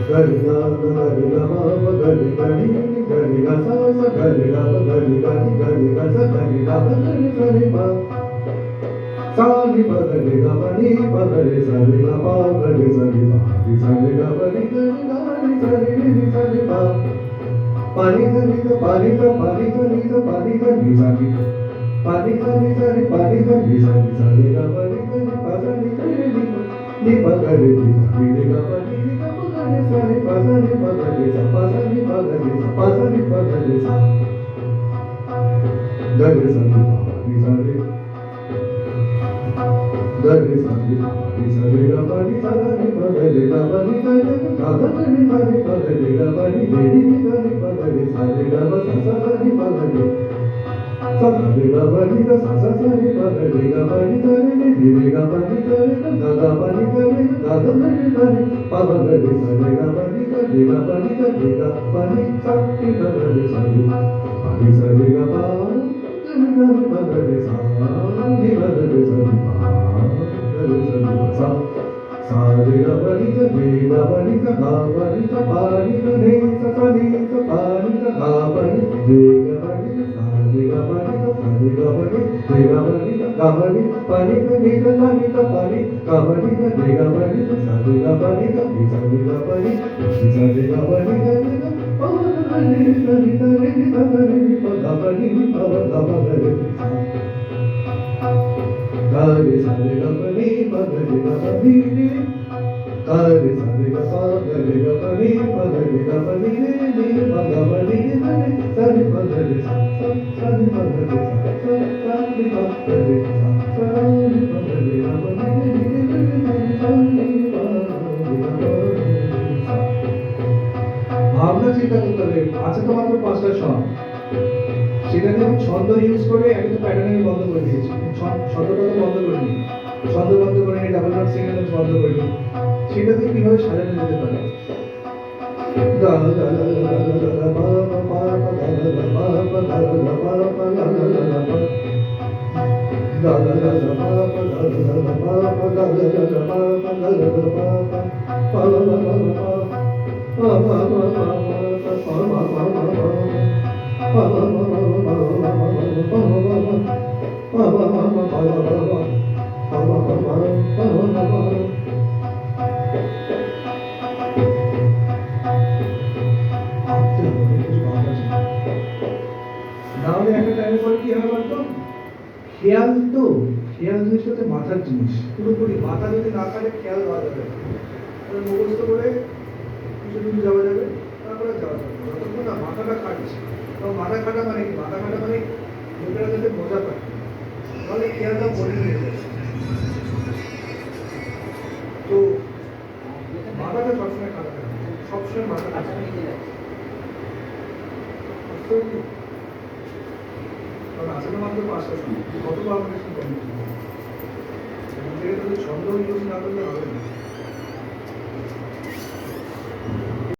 gari ga ga gari ga ma pa gari gari gari ga sa sa gari ga pa gari gari gari ga sa gari ga pa gari sa re pa sa re pa gari ga pa ni pa gari sa re ga pa gari sa re pa ni sa re ga pa ni gari ga ni sa re ni sa re pa pa ni sa ni sa pa ni sa pa ni sa ni sa pa ni sa ni sa ni pa ni sa ni sa re pa ni sa ni sa ni sa re ga pa ni sa ni pa sa ni sa re ni pa gari ni sa ni re ga pa ni sa ni pa sa ni pa gari sa pa sa ni pa gari sa pa sa ni pa gari sa gari sa ni pa ni sa re gari sa ni pa ni sa re ga pa ni sa ni pa gari ga pa ni sa re ga ga ni sa ni pa gari ga pa ni re ni sa ni pa gari sa re ga pa sa sa ni pa gari sa sa re ga pa ni sa sa ni pa gari ga pa ni sa re ni re ga pa ni sa re ga ga pa ni sa re ga ga ni sa ni pa pa gari sa re ga pa ni sa re ga pa ni sa re ga pa ni sa ni pa gari sa re pa ni sa re ga pa ni sa ni pa gari sa ni pa gari sa ni pa gari sa ni pa sa sa re ga pa ni sa re ga pa ni sa ga pa ni sa pa ni sa ni sa sa ni sa pa ni sa ga pa ni re ga pa ni sa re ga pa ni sa sa re ga pa ni re ga pa ni sa ga pa ni pa ni sa ni sa sa ni sa pa ni ga pa ni sa re ga pa ni sa sa re ga pa ni sa ni sa re ga pa ni sa re ga pa ni sa re ga pa ni sa ni sa re ni sa sa re ni pa ga pa ni pa ga pa ga re sa ga re sa re ga pa ni pa ga re ga pa ni re ga re sa re ga pa ga re ga pa ni pa ga re ga pa ni re ni pa ga pa ni re sa re sa re pa ga re sa sa re pa ga re sa sa re pa ga re sa sa re pa ga re ga pa ni re ni re sa re sa re pa ga re sa ভাবনা চিন্তা করতে হবে আছে তো মাত্র 5টা স্বর সেটাকে আমি ছন্দ ইউজ করে একটা প্যাটার্ন আমি বন্ধ করে দিয়েছি ছন্দটা তো বন্ধ করিনি ছন্দ বন্ধ করে নি ডাবল নট সিঙ্গেল নোট বন্ধ করে নি সেটাতে কিভাবে সাজানো যেতে পারে গা গা গা গা গা গা পা পা পা গা গা গা পা পা গা গা গা পা পা গা গা গা গা পা গা গা গা গা পা পা গা গা গা পা পা গা গা গা পা পা গা গা গা পা পা পা পা পা নাহলে একটা টাইমে পরে কি হবে বলতো খেয়াল তো খেয়াল জিনিসটা হচ্ছে মাথার জিনিস পুরোপুরি মাথা যদি না থাকে খেয়াল দেওয়া যাবে মুখস্থ করে কিছুদিন যাওয়া যাবে তারপরে যাওয়া যাবে যতক্ষণ না মাথাটা খাটছে এবং মাথা খাটা মানে কি মাথা খাটা মানে লোকেরা যাতে মজা পায় তাহলে খেয়ালটা পড়ে নিয়ে যাবে তো মাথাটা সবসময় খাটা থাকে সবসময় মাথা খাটা কারণ আসলে মাত্র 5টা কত কম্পিটিশন করবে ছন্দ ইউজ না করলে হবে না